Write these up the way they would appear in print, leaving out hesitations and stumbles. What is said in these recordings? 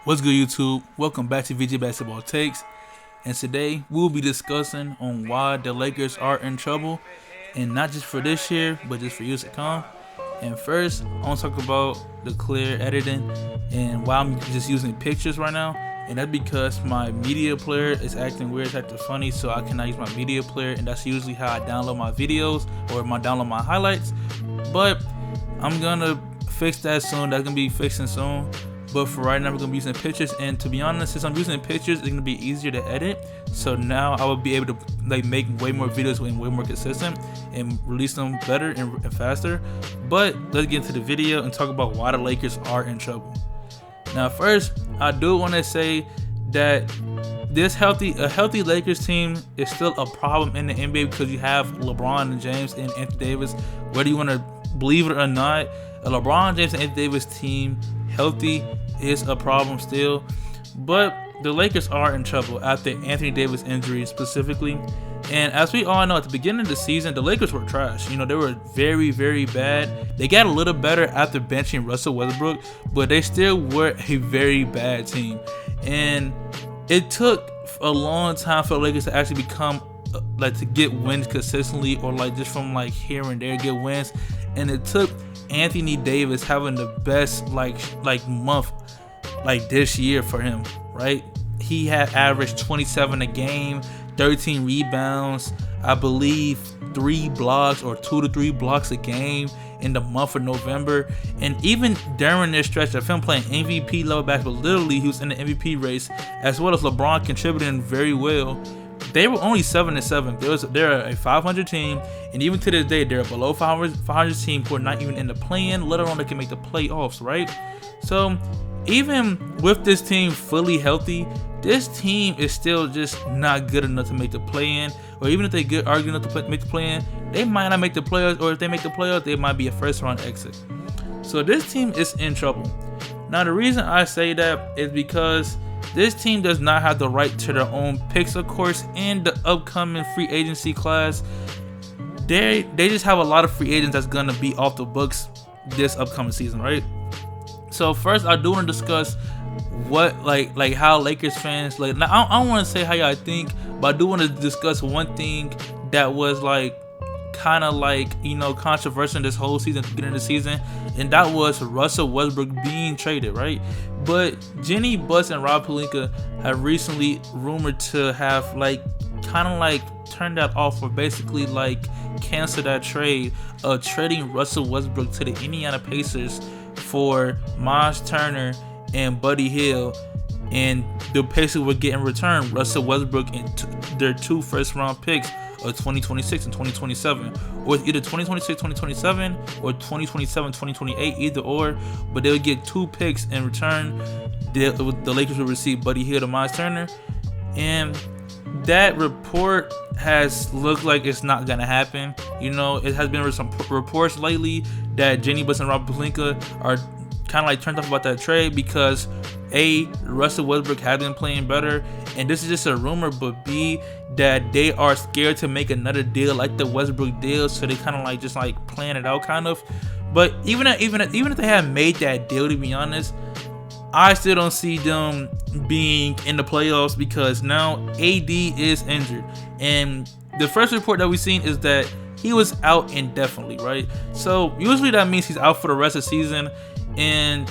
What's good, YouTube? Welcome back to VG Basketball Takes, and today we'll be discussing on why the Lakers are in trouble, and not just for this year, but just for years to come. And first, I want to talk about the clear editing and why I'm just using pictures right now. And that's because my media player is acting weird, it's acting funny, so I cannot use my media player, and that's usually how I download my videos or download my highlights. But I'm gonna fix that soon. That's gonna be fixing soon. But for right now, we're gonna be using pictures, and to be honest, since I'm using pictures, it's gonna be easier to edit. So now I will be able to make way more videos and way more consistent and release them better and faster. But let's get into the video and talk about why the Lakers are in trouble. Now, first, I do want to say that a healthy Lakers team is still a problem in the NBA because you have LeBron James and Anthony Davis. Whether you want to believe it or not, a LeBron James and Anthony Davis team healthy is a problem still. But the Lakers are in trouble after Anthony Davis injury specifically. And as we all know, at the beginning of the season, the Lakers were trash. You know, they were very, very bad. They got a little better after benching Russell Westbrook, but they still were a very bad team. And it took a long time for the Lakers to actually become to get wins consistently, or just from here and there get wins. And it took Anthony Davis having the best month this year for him, right? He had averaged 27 a game, 13 rebounds, I believe 3 blocks or 2 to 3 blocks a game in the month of November. And even during this stretch of him playing MVP level basketball, literally he was in the MVP race, as well as LeBron contributing very well. They were only 7-7. They're a 500 team, and even to this day, they're a below 500 team who are not even in the play-in, let alone they can make the playoffs, right? So even with this team fully healthy, this team is still just not good enough to make the play-in. Or even if they are good enough to make the play-in, they might not make the playoffs, or if they make the playoffs, they might be a first-round exit. So this team is in trouble. Now, the reason I say that is because this team does not have the right to their own picks, of course, in the upcoming free agency class. They just have a lot of free agents that's gonna be off the books this upcoming season, right? So first, I do want to discuss what how Lakers fans now, I don't want to say how y'all think, but I do want to discuss one thing that was kind of controversial this whole season, beginning of the season, and that was Russell Westbrook being traded, right? But Jenny Buss and Rob Pelinka have recently rumored to have turned that off, or basically cancel that trade of trading Russell Westbrook to the Indiana Pacers for Miles Turner and Buddy Hield, and the Pacers would get in return Russell Westbrook and their 2 first-round picks of 2026 and 2027, or either 2026, 2027, or 2027, 2028, either or. But they would get 2 picks in return. The Lakers would receive Buddy Hield and Miles Turner, and that report has looked like it's not gonna happen. You know, it has been some reports lately that Jenny Buss and Rob Pelinka are kind of turned off about that trade because A, Russell Westbrook has been playing better, and this is just a rumor, but B, that they are scared to make another deal like the Westbrook deal, so they kind of just plan it out kind of. But even if they had made that deal, to be honest, I still don't see them being in the playoffs because now AD is injured, and the first report that we've seen is that he was out indefinitely, right? So usually that means he's out for the rest of the season. And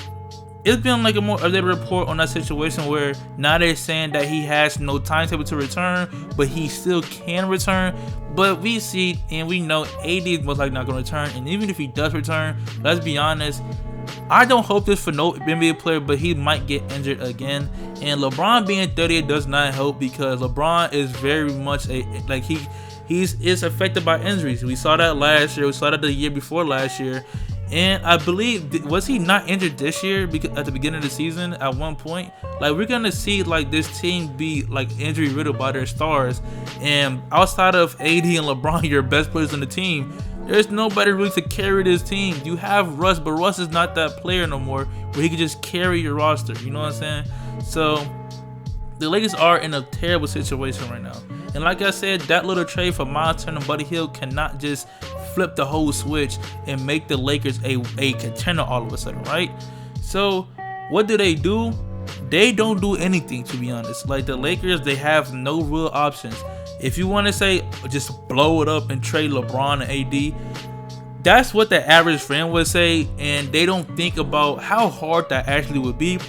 it's been a more updated report on that situation where now they're saying that he has no timetable to return, but he still can return. But we see and we know AD is most likely not going to return. And even if he does return, let's be honest, I don't hope this for no NBA player, but he might get injured again. And LeBron being 38 does not help because LeBron is very much he's affected by injuries. We saw that last year. We saw that the year before last year. And I believe, was he not injured this year because at the beginning of the season at one point? We're gonna see this team be injury riddled by their stars, and outside of AD and LeBron, your best players on the team, there's nobody really to carry this team. You have Russ, but Russ is not that player no more where he can just carry your roster. You know what I'm saying? So the Lakers are in a terrible situation right now. And like I said, that little trade for Miles Turner and Buddy Hield cannot just flip the whole switch and make the Lakers a contender all of a sudden, right? So what do? they don't do anything, to be honest. Like the Lakers, they have no real options. If you want to say just blow it up and trade LeBron and AD, that's what the average fan would say, and they don't think about how hard that actually would be.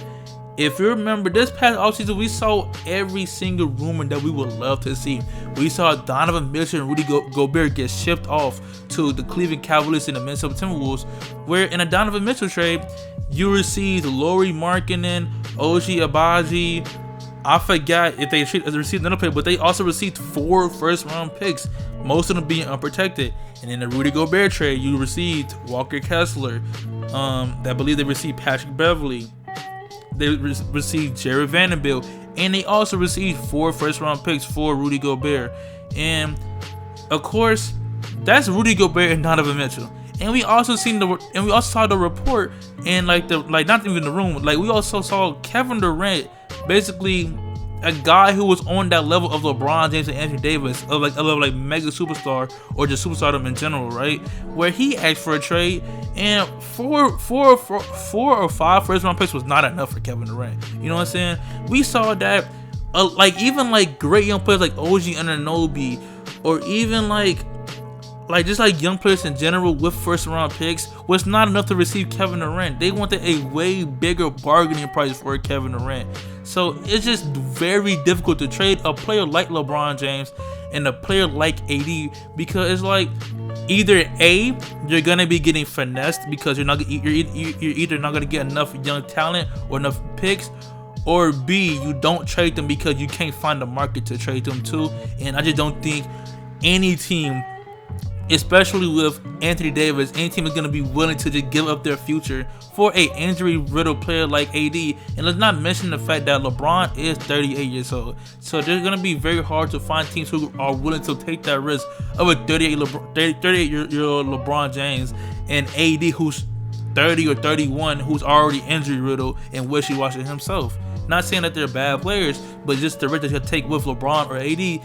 If you remember, this past offseason, we saw every single rumor that we would love to see. We saw Donovan Mitchell and Rudy Gobert get shipped off to the Cleveland Cavaliers and the Minnesota Timberwolves, where in a Donovan Mitchell trade, you received Lauri Markkanen, OG Abaji. I forgot if they received another pick, but they also received 4 first-round picks, most of them being unprotected. And in the Rudy Gobert trade, you received Walker Kessler. I believe they received Patrick Beverley. They received Jared Vanderbilt, and they also received 4 first-round picks for Rudy Gobert. And of course, that's Rudy Gobert and Donovan Mitchell. And we also saw the report, and not even the room. Like we also saw Kevin Durant, basically a guy who was on that level of LeBron James and Anthony Davis, of like mega superstar or just superstardom in general, right? Where he asked for a trade, and four or five first round picks was not enough for Kevin Durant. You know what I'm saying? We saw that even great young players like OG Anunoby, or even just young players in general with first round picks was not enough to receive Kevin Durant. They wanted a way bigger bargaining price for Kevin Durant. So it's just very difficult to trade a player like LeBron James and a player like AD, because it's like either A, you're gonna be getting finessed because you're either not gonna get enough young talent or enough picks, or B, you don't trade them because you can't find the market to trade them to. And I just don't think any team, especially with Anthony Davis, any team is going to be willing to just give up their future for a injury-riddled player like AD. And let's not mention the fact that LeBron is 38 years old. So there's going to be very hard to find teams who are willing to take that risk of a 38-year-old LeBron James and AD who's 30 or 31, who's already injury-riddled and wishy-washy himself. Not saying that they're bad players, but just the risk that you take with LeBron or AD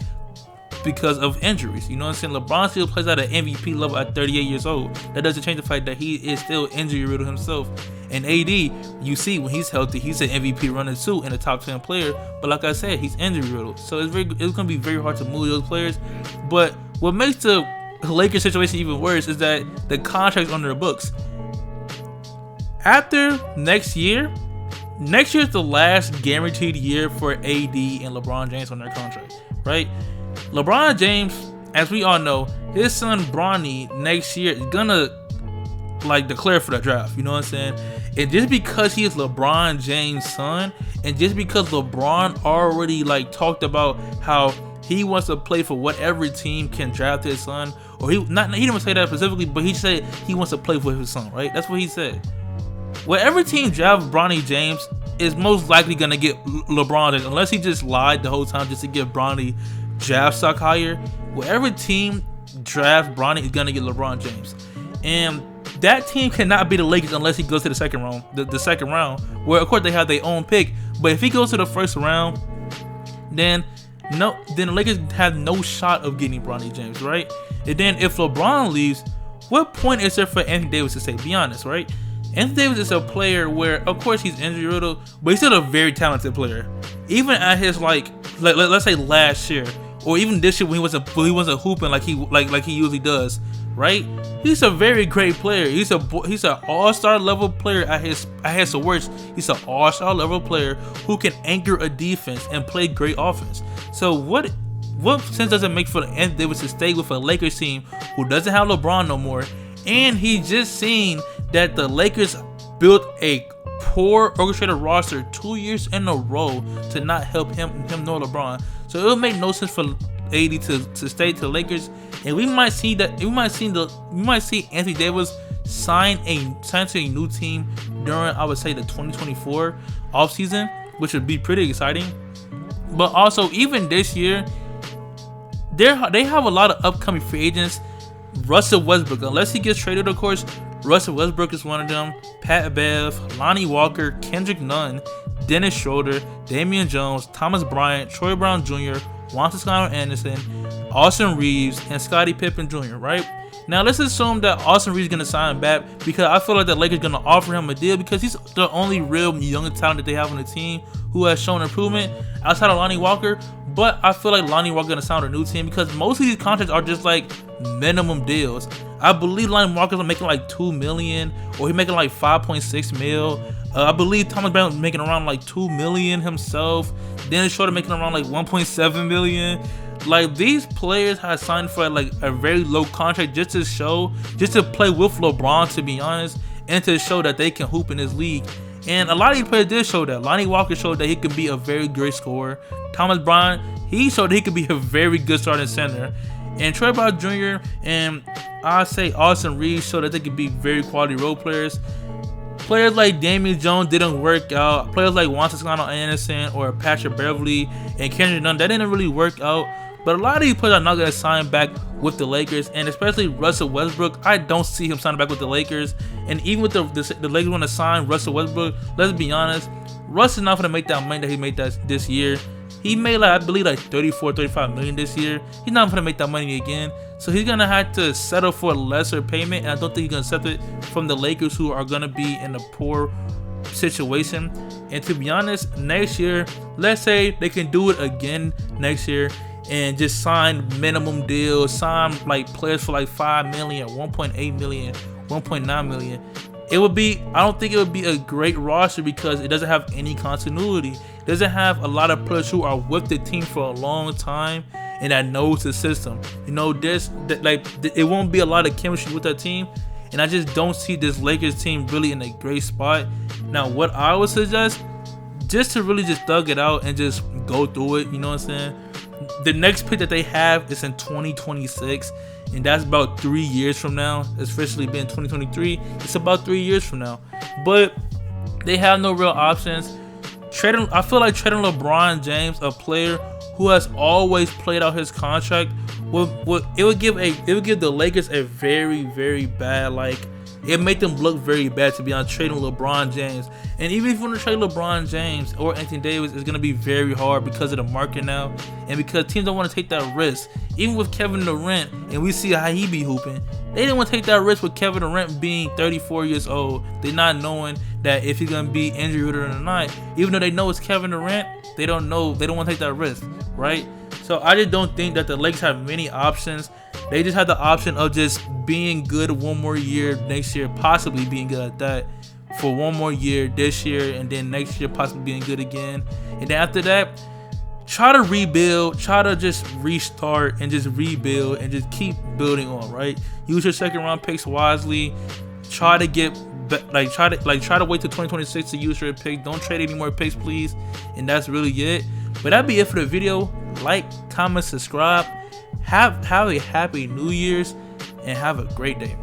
because of injuries. You know what I'm saying? LeBron still plays at an MVP level at 38 years old. That doesn't change the fact that he is still injury riddled himself. And AD, you see when he's healthy, he's an MVP runner too and a top 10 player. But like I said, he's injury riddled. So it's going to be very hard to move those players. But what makes the Lakers situation even worse is that the contract's on their books. After next year is the last guaranteed year for AD and LeBron James on their contract, right? LeBron James, as we all know, his son Bronny next year is gonna declare for the draft. You know what I'm saying? And just because he is LeBron James' son, and just because LeBron already talked about how he wants to play for whatever team can draft his son, or he didn't say that specifically, but he said he wants to play for his son, right? That's what he said. Whatever team drafts Bronny James is most likely gonna get LeBron James, unless he just lied the whole time just to get Bronny draft stock higher. Whatever team drafts Bronny is gonna get LeBron James, and that team cannot be the Lakers unless he goes to the second round. The second round, where of course they have their own pick, but if he goes to the first round, then the Lakers have no shot of getting Bronny James, right? And then if LeBron leaves, what point is there for Anthony Davis to say? Be honest, right? Anthony Davis is a player where, of course, he's injury riddled, but he's still a very talented player. Even at his let's say last year, or even this year when he wasn't hooping like he usually does, right? He's a very great player. He's an all-star level player at his worst. He's an all-star level player who can anchor a defense and play great offense. So what sense does it make for Anthony Davis to stay with a Lakers team who doesn't have LeBron no more? And he just seen that the Lakers built a poor orchestrated roster 2 years in a row to not help him nor LeBron. So it would make no sense for AD to stay to the Lakers, and we might see Anthony Davis sign to a new team during, I would say, the 2024 offseason, which would be pretty exciting. But also, even this year, they have a lot of upcoming free agents. Russell Westbrook, unless he gets traded, of course, Russell Westbrook is one of them. Pat Bev, Lonnie Walker, Kendrick Nunn, Dennis Schroeder, Damian Jones, Thomas Bryant, Troy Brown Jr., Juan Toscano Anderson, Austin Reeves, and Scottie Pippen Jr., right? Now, let's assume that Austin Reeves is going to sign back, because I feel like the Lakers are going to offer him a deal because he's the only real young talent that they have on the team who has shown improvement outside of Lonnie Walker. But I feel like Lonnie Walker gonna sign a new team because most of these contracts are just like minimum deals. I believe Lonnie Walker's making like $2 million, or he's making like 5.6 mil. I believe Thomas Brown's making around like $2 million himself. Dennis Schroeder making around like 1.7 million. Like, these players have signed for like a very low contract just to play with LeBron, to be honest, and to show that they can hoop in this league. And a lot of these players did show that. Lonnie Walker showed that he could be a very great scorer. Thomas Brown, he showed that he could be a very good starting center. And Troy Brown Jr. and I say Austin Reeves showed that they could be very quality role players. Players like Damian Jones didn't work out. Players like Juan Toscano Anderson or Patrick Beverly and Kendrick Nunn, that didn't really work out. But a lot of these players are not going to sign back with the Lakers, and especially Russell Westbrook. I don't see him signing back with the Lakers. And even with the Lakers want to sign Russell Westbrook, let's be honest, Russ is not going to make that money that he made this year. He made like, I believe, like 35 million this year. He's not going to make that money again. So he's going to have to settle for a lesser payment, and I don't think he's going to accept it from the Lakers, who are going to be in a poor situation. And to be honest, next year, let's say they can do it again next year and just sign minimum deals, sign like players for like 5 million, 1.8 million, 1.9 million. It would be, I don't think it would be a great roster because it doesn't have any continuity. It doesn't have a lot of players who are with the team for a long time and that knows the system. You know, it won't be a lot of chemistry with that team. And I just don't see this Lakers team really in a great spot. Now, what I would suggest, just to really just thug it out and just go through it, you know what I'm saying? The next pick that they have is in 2026, and that's about 3 years from now. Especially being 2023, it's about 3 years from now. But they have no real options. I feel like trading LeBron James, a player who has always played out his contract, it would give the Lakers a very, very bad, like, it made them look very bad, to be honest, trading LeBron James. And even if you want to trade LeBron James or Anthony Davis, it's going to be very hard because of the market now, and because teams don't want to take that risk. Even with Kevin Durant, and we see how he be hooping, they didn't want to take that risk with Kevin Durant being 34 years old. They not knowing that if he's going to be injured or not. Even though they know it's Kevin Durant, they don't want to take that risk, right? So I just don't think that the Lakers have many options. They just have the option of just being good one more year next year, possibly being good at that for one more year this year, and then next year possibly being good again. And then after that, try to rebuild, try to just restart and just rebuild and just keep building on, right? Use your second round picks wisely. Try to get try to wait till 2026 to use your pick. Don't trade any more picks, please. And that's really it. But that'd be it for the video. Like, comment, subscribe. Have a happy New Year's and have a great day.